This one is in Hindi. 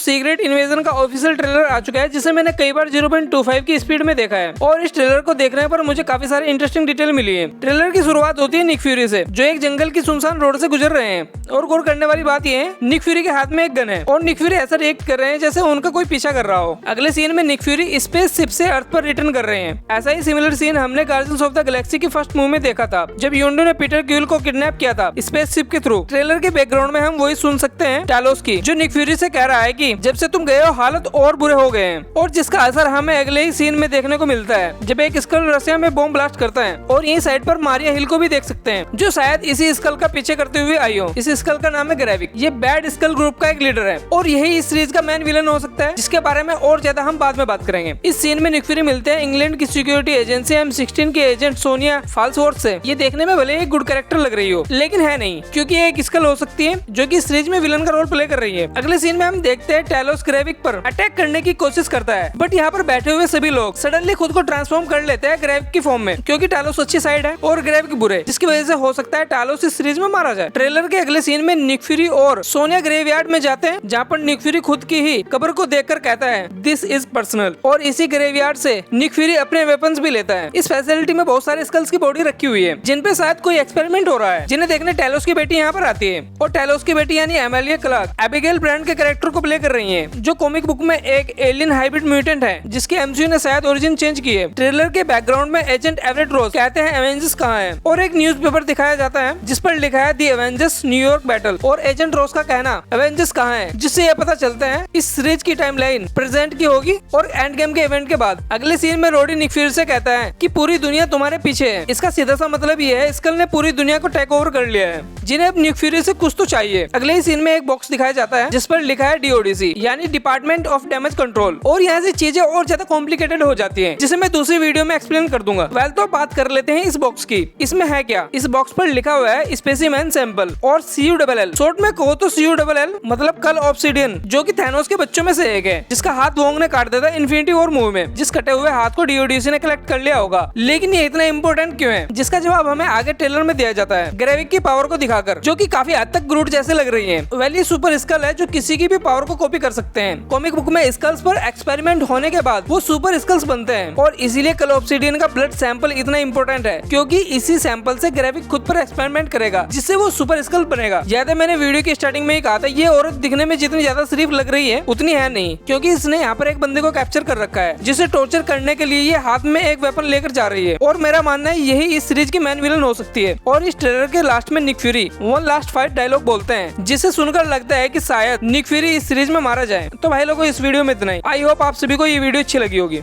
सीक्रेट इन्वेजन का ऑफिशियल ट्रेलर आ चुका है, जिसे मैंने कई बार 0.25 की स्पीड में देखा है और इस ट्रेलर को देखने पर मुझे काफी सारी इंटरेस्टिंग डिटेल मिली है। ट्रेलर की शुरुआत होती है निक फ्यूरी से, जो एक जंगल की सुनसान रोड से गुजर रहे हैं और गौर करने वाली बात यह है निक फ्यूरी के हाथ में एक गन है और निक फ्यूरी ऐसा रिएक्ट कर रहे हैं जैसे उनका कोई पीछा कर रहा हो। अगले सीन में निक फ्यूरी स्पेस शिप से अर्थ पर रिटर्न कर रहे हैं। ऐसा ही सिमिलर सीन हमने गार्डियंस ऑफ द गैलेक्सी की फर्स्ट मूवी में देखा था, जब योंडो ने पीटर क्विल को किडनैप किया था स्पेस शिप के थ्रू। ट्रेलर के बैकग्राउंड में हम वही सुन सकते हैं टैलोस की, जो निक फ्यूरी से कह रहा है कि जब से तुम गए हो हालत और बुरे हो गए हैं, और जिसका असर हमें अगले ही सीन में देखने को मिलता है जब एक स्कल रशिया में बॉम्ब ब्लास्ट करता है। और यही साइड पर मारिया हिल को भी देख सकते हैं, जो शायद इसी स्कल का पीछे करते हुए आई हो। इस स्कल का नाम है ग्रेविक। ये बैड स्कल ग्रुप का एक लीडर है और यही इस सीरीज का मेन विलन हो सकता है, जिसके बारे में और ज्यादा हम बाद में बात करेंगे। इस सीन में निक फ्यूरी मिलते हैं इंग्लैंड की सिक्योरिटी एजेंसी M16 के एजेंट सोनिया फाल्सवर्थ से। ये देखने में भले एक गुड कैरेक्टर लग रही हो, लेकिन है नहीं, क्योंकि एक स्कल हो सकती है जो कि सीरीज में विलन का रोल प्ले कर रही है। अगले सीन में हम देखते हैं टैलोस ग्रेविक पर अटैक करने की कोशिश करता है, बट यहाँ पर बैठे हुए सभी लोग सडनली खुद को ट्रांसफॉर्म कर लेते हैं ग्रेविक की फॉर्म में, क्योंकि टैलोस अच्छी साइड है और ग्रेविक बुरे, जिसकी वजह से हो सकता है टैलोस इस सीरीज में मारा जाए। ट्रेलर के अगले सीन में निक फ्यूरी और सोनिया ग्रेवयार्ड में जाते हैं, जहाँ पर निक फ्यूरी खुद की ही कब्र को देखकर कहता है दिस इज पर्सनल, और इसी ग्रेवयार्ड से निक फ्यूरी अपने वेपन्स भी लेता है। इस फैसिलिटी में बहुत सारे स्कल्स की बॉडी रखी हुई है, जिन पे शायद कोई एक्सपेरिमेंट हो रहा है, जिन्हें देखने टैलोस की बेटी यहाँ पर आती है। और टैलोस की बेटी यानी एमेलिया क्लार्क एबिगेल ब्रांड के कैरेक्टर को प्ले कर रही है, जो कॉमिक बुक में एक एलियन हाइब्रिड म्यूटेंट है, जिसके MCU ने शायद ओरिजिन चेंज की है। ट्रेलर के बैकग्राउंड में एजेंट एवरेट रोज कहते हैं एवेंजर्स कहाँ है, और एक न्यूज़पेपर दिखाया जाता है जिस पर लिखा है दी एवेंजर्स न्यूयॉर्क बैटल, और एजेंट रोज का कहना एवेंजर्स कहाँ है, जिससे यह पता चलता है इस सीरीज की टाइमलाइन प्रेजेंट की होगी और एंड गेम के इवेंट के बाद। अगले सीन में रोडी निक फ्यूरी से कहता है कि पूरी दुनिया तुम्हारे पीछे है। इसका सीधा सा मतलब ये है स्कल ने पूरी दुनिया को टेक ओवर कर लिया है, जिन्हें अब निक फ्यूरी से कुछ तो चाहिए। अगले ही सीन में एक बॉक्स दिखाया जाता है जिस पर लिखा है DODC यानी डिपार्टमेंट ऑफ डैमेज कंट्रोल, और यहाँ से चीजें और ज्यादा कॉम्प्लिकेटेड हो जाती हैं, जिसे मैं दूसरी वीडियो में एक्सप्लेन कर दूंगा। वेल तो बात कर लेते हैं इस बॉक्स की। इसमें है क्या? इस बॉक्स पर लिखा हुआ है स्पेसिमेन सैंपल और CULL। शॉर्ट में कहो तो CULL मतलब कल ऑब्सिडियन, जो कि थैनोस के बच्चों में से एक है, जिसका हाथ वोंग ने काट दिया था इन्फिनिटी वॉर मूवी में। जिस कटे हुए हाथ को DODC ने कलेक्ट कर लिया होगा, लेकिन ये इतना इंपॉर्टेंट क्यों है, जिसका जवाब हमें आगे ट्रेलर में दिया जाता है ग्रेविक की पावर को दिखाकर, जो कि काफी हद तक ग्रूट जैसे लग रही है। वेल ये सुपर स्कल है जो किसी की भी पावर को कॉपी कर सकते हैं। कॉमिक बुक में स्कल्स पर एक्सपेरिमेंट होने के बाद वो सुपर स्कल्स बनते हैं, और इसीलिए कल ऑब्सिडियन का ब्लड सैंपल इतना इंपॉर्टेंट है, क्योंकि इसी सैंपल से ग्रेविक खुद पर एक्सपेरिमेंट करेगा, जिससे वो सुपर स्कल बनेगा। ज्यादा मैंने वीडियो की स्टार्टिंग में ही कहा था, ये औरत दिखने में जितनी ज्यादा शरीफ लग रही है उतनी है नहीं, क्योंकि इसने यहाँ पर एक बंदे को कैप्चर कर रखा है, जिसे टॉर्चर करने के लिए ये हाथ में एक वेपन लेकर जा रही है। और मेरा मानना है यही इस सीरीज की मेन विलन हो सकती है। और इस ट्रेलर के लास्ट में Nick Fury one last fight dialogue बोलते हैं, जिसे सुनकर लगता है कि शायद निक फ्यूरी इस सीरीज में मारा जाए। तो भाई लोगों इस वीडियो में इतना ही। आई होप आप सभी को ये वीडियो अच्छी लगी होगी।